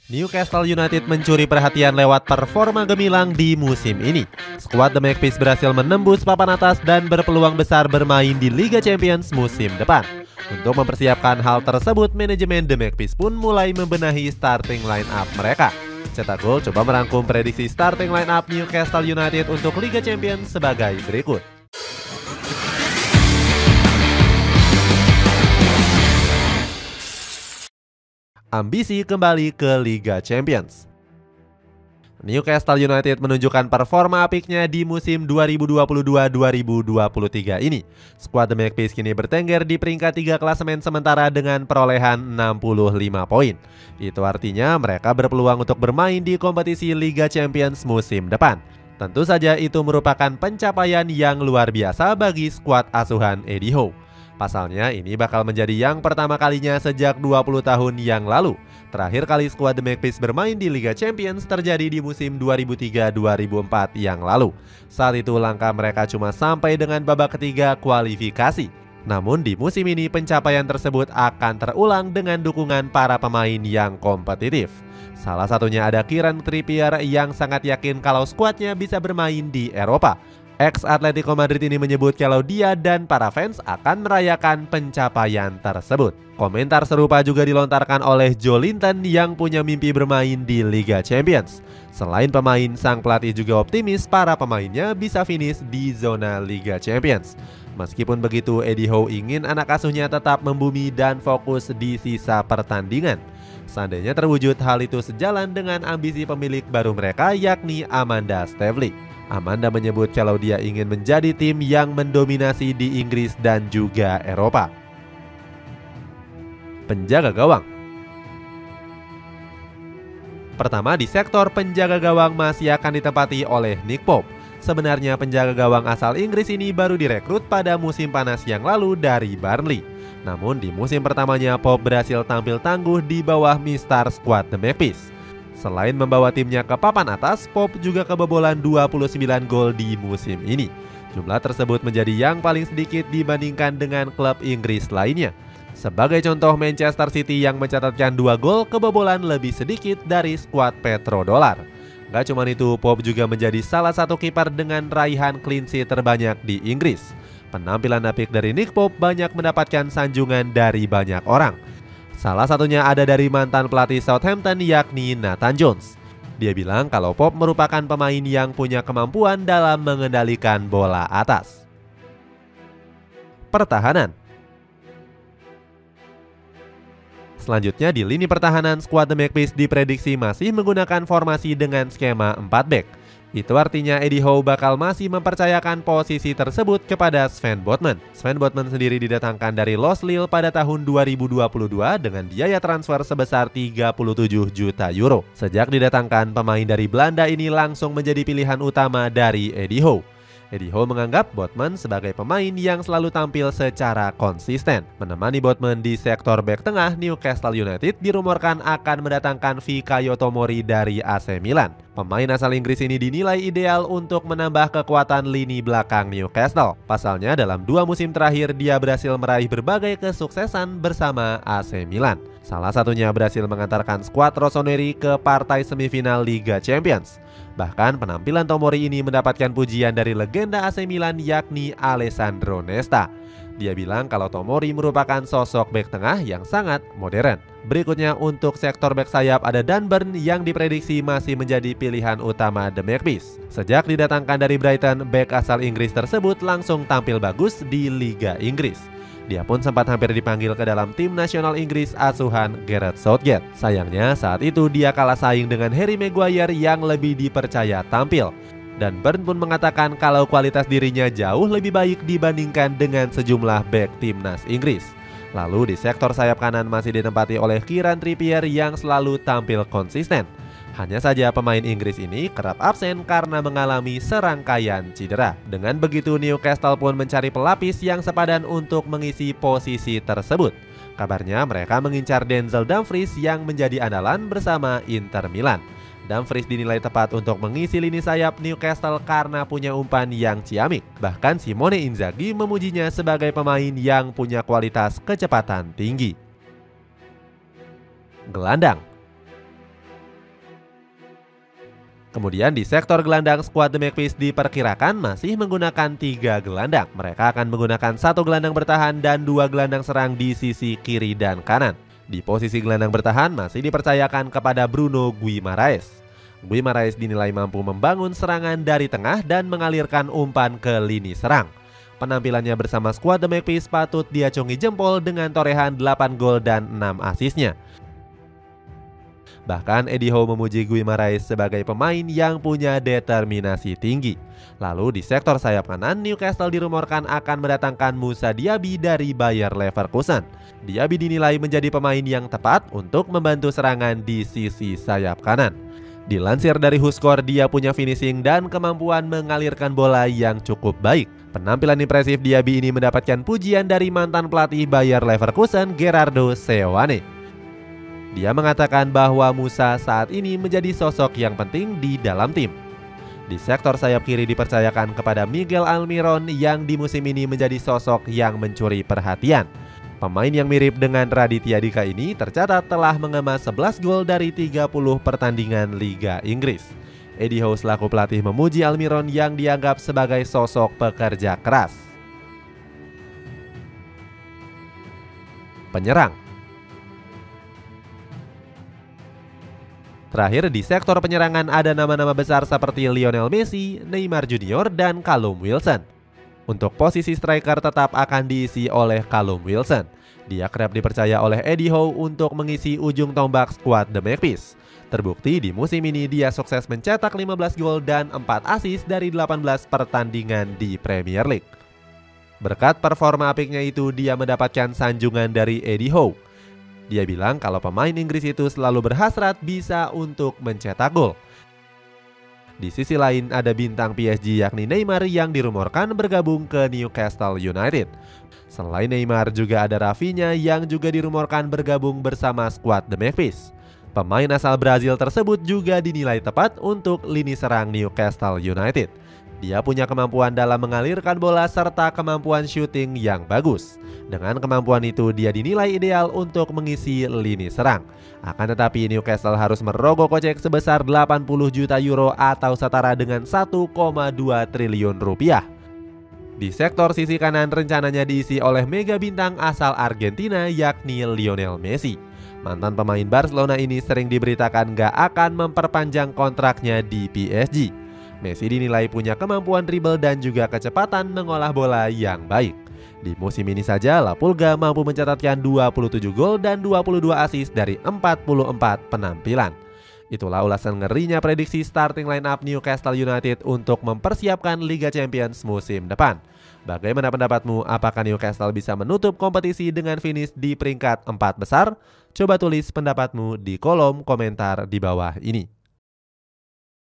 Newcastle United mencuri perhatian lewat performa gemilang di musim ini. Skuad The Magpies berhasil menembus papan atas dan berpeluang besar bermain di Liga Champions musim depan. Untuk mempersiapkan hal tersebut, manajemen The Magpies pun mulai membenahi starting line up mereka. Cetak Gol coba merangkum prediksi starting line up Newcastle United untuk Liga Champions sebagai berikut. Ambisi kembali ke Liga Champions. Newcastle United menunjukkan performa apiknya di musim 2022-2023 ini. Skuad The Magpies kini bertengger di peringkat 3 klasemen sementara dengan perolehan 65 poin. Itu artinya mereka berpeluang untuk bermain di kompetisi Liga Champions musim depan. Tentu saja itu merupakan pencapaian yang luar biasa bagi skuad asuhan Eddie Howe. Pasalnya ini bakal menjadi yang pertama kalinya sejak 20 tahun yang lalu. Terakhir kali skuad The Magpies bermain di Liga Champions terjadi di musim 2003-2004 yang lalu. Saat itu langkah mereka cuma sampai dengan babak ketiga kualifikasi. Namun di musim ini pencapaian tersebut akan terulang dengan dukungan para pemain yang kompetitif. Salah satunya ada Kieran Trippier yang sangat yakin kalau skuadnya bisa bermain di Eropa. Ex-Atletico Madrid ini menyebut kalau dia dan para fans akan merayakan pencapaian tersebut. Komentar serupa juga dilontarkan oleh Joelinton yang punya mimpi bermain di Liga Champions. Selain pemain, sang pelatih juga optimis para pemainnya bisa finish di zona Liga Champions. Meskipun begitu, Eddie Howe ingin anak asuhnya tetap membumi dan fokus di sisa pertandingan. Seandainya terwujud, hal itu sejalan dengan ambisi pemilik baru mereka yakni Amanda Staveley. Amanda menyebut kalau dia ingin menjadi tim yang mendominasi di Inggris dan juga Eropa. Penjaga gawang. Pertama, di sektor penjaga gawang masih akan ditempati oleh Nick Pope. Sebenarnya penjaga gawang asal Inggris ini baru direkrut pada musim panas yang lalu dari Burnley. Namun di musim pertamanya Pope berhasil tampil tangguh di bawah mistar skuad The Magpies. Selain membawa timnya ke papan atas, Pope juga kebobolan 29 gol di musim ini. Jumlah tersebut menjadi yang paling sedikit dibandingkan dengan klub Inggris lainnya. Sebagai contoh, Manchester City yang mencatatkan 2 gol kebobolan lebih sedikit dari skuad petrodollar. Gak cuma itu, Pope juga menjadi salah satu kiper dengan raihan clean sheet terbanyak di Inggris. Penampilan apik dari Nick Pope banyak mendapatkan sanjungan dari banyak orang. Salah satunya ada dari mantan pelatih Southampton yakni Nathan Jones. Dia bilang kalau Pope merupakan pemain yang punya kemampuan dalam mengendalikan bola atas. Pertahanan. Selanjutnya di lini pertahanan, skuad The Magpies diprediksi masih menggunakan formasi dengan skema 4 back. Itu artinya Eddie Howe bakal masih mempercayakan posisi tersebut kepada Sven Botman. Sven Botman sendiri didatangkan dari Los Lille pada tahun 2022 dengan biaya transfer sebesar 37 juta euro. Sejak didatangkan, pemain dari Belanda ini langsung menjadi pilihan utama dari Eddie Howe. Eddie Howe menganggap Botman sebagai pemain yang selalu tampil secara konsisten. Menemani Botman di sektor bek tengah, Newcastle United dirumorkan akan mendatangkan Fikayo Tomori dari AC Milan. Pemain asal Inggris ini dinilai ideal untuk menambah kekuatan lini belakang Newcastle. Pasalnya dalam 2 musim terakhir dia berhasil meraih berbagai kesuksesan bersama AC Milan. Salah satunya berhasil mengantarkan skuad Rossoneri ke partai semifinal Liga Champions. Bahkan penampilan Tomori ini mendapatkan pujian dari legenda AC Milan yakni Alessandro Nesta. Dia bilang kalau Tomori merupakan sosok bek tengah yang sangat modern. Berikutnya untuk sektor bek sayap ada Dan Burn yang diprediksi masih menjadi pilihan utama The Magpies. Sejak didatangkan dari Brighton, bek asal Inggris tersebut langsung tampil bagus di Liga Inggris. Dia pun sempat hampir dipanggil ke dalam tim nasional Inggris asuhan Gareth Southgate. Sayangnya saat itu dia kalah saing dengan Harry Maguire yang lebih dipercaya tampil. Dan Burn pun mengatakan kalau kualitas dirinya jauh lebih baik dibandingkan dengan sejumlah bek timnas Inggris. Lalu di sektor sayap kanan masih ditempati oleh Kieran Trippier yang selalu tampil konsisten. Hanya saja pemain Inggris ini kerap absen karena mengalami serangkaian cedera. Dengan begitu Newcastle pun mencari pelapis yang sepadan untuk mengisi posisi tersebut. Kabarnya mereka mengincar Denzel Dumfries yang menjadi andalan bersama Inter Milan. Dumfries dinilai tepat untuk mengisi lini sayap Newcastle karena punya umpan yang ciamik. Bahkan Simone Inzaghi memujinya sebagai pemain yang punya kualitas kecepatan tinggi. Gelandang. Kemudian di sektor gelandang, skuad The Magpies diperkirakan masih menggunakan 3 gelandang. Mereka akan menggunakan 1 gelandang bertahan dan 2 gelandang serang di sisi kiri dan kanan. Di posisi gelandang bertahan masih dipercayakan kepada Bruno Guimaraes. Guimaraes dinilai mampu membangun serangan dari tengah dan mengalirkan umpan ke lini serang. Penampilannya bersama skuad The Magpies patut diacungi jempol dengan torehan 8 gol dan 6 asisnya. Bahkan Eddie Howe memuji Guimaraes sebagai pemain yang punya determinasi tinggi. Lalu di sektor sayap kanan, Newcastle dirumorkan akan mendatangkan Moussa Diaby dari Bayer Leverkusen. Diaby dinilai menjadi pemain yang tepat untuk membantu serangan di sisi sayap kanan. Dilansir dari Huskor, dia punya finishing dan kemampuan mengalirkan bola yang cukup baik. Penampilan impresif Diaby ini mendapatkan pujian dari mantan pelatih Bayer Leverkusen, Gerardo Seoane. Dia mengatakan bahwa Moussa saat ini menjadi sosok yang penting di dalam tim. Di sektor sayap kiri dipercayakan kepada Miguel Almiron yang di musim ini menjadi sosok yang mencuri perhatian. Pemain yang mirip dengan Raditya Dika ini tercatat telah mengemas 11 gol dari 30 pertandingan Liga Inggris. Eddie Howe selaku pelatih memuji Almiron yang dianggap sebagai sosok pekerja keras. Penyerang. Terakhir di sektor penyerangan ada nama-nama besar seperti Lionel Messi, Neymar Junior, dan Callum Wilson. Untuk posisi striker tetap akan diisi oleh Callum Wilson. Dia kerap dipercaya oleh Eddie Howe untuk mengisi ujung tombak skuad The Magpies. Terbukti di musim ini dia sukses mencetak 15 gol dan 4 assist dari 18 pertandingan di Premier League. Berkat performa apiknya itu, dia mendapatkan sanjungan dari Eddie Howe. Dia bilang kalau pemain Inggris itu selalu berhasrat bisa untuk mencetak gol. Di sisi lain ada bintang PSG yakni Neymar yang dirumorkan bergabung ke Newcastle United. Selain Neymar juga ada Rafinha yang juga dirumorkan bergabung bersama skuad The Magpies. Pemain asal Brazil tersebut juga dinilai tepat untuk lini serang Newcastle United. Dia punya kemampuan dalam mengalirkan bola serta kemampuan syuting yang bagus. Dengan kemampuan itu dia dinilai ideal untuk mengisi lini serang. Akan tetapi Newcastle harus merogoh kocek sebesar 80 juta euro atau setara dengan 1,2 triliun rupiah. Di sektor sisi kanan rencananya diisi oleh mega bintang asal Argentina yakni Lionel Messi. Mantan pemain Barcelona ini sering diberitakan gak akan memperpanjang kontraknya di PSG. Messi dinilai punya kemampuan dribble dan juga kecepatan mengolah bola yang baik. Di musim ini saja La Pulga mampu mencatatkan 27 gol dan 22 assist dari 44 penampilan. Itulah ulasan ngerinya prediksi starting line up Newcastle United untuk mempersiapkan Liga Champions musim depan. Bagaimana pendapatmu? Apakah Newcastle bisa menutup kompetisi dengan finish di peringkat 4 besar? Coba tulis pendapatmu di kolom komentar di bawah ini.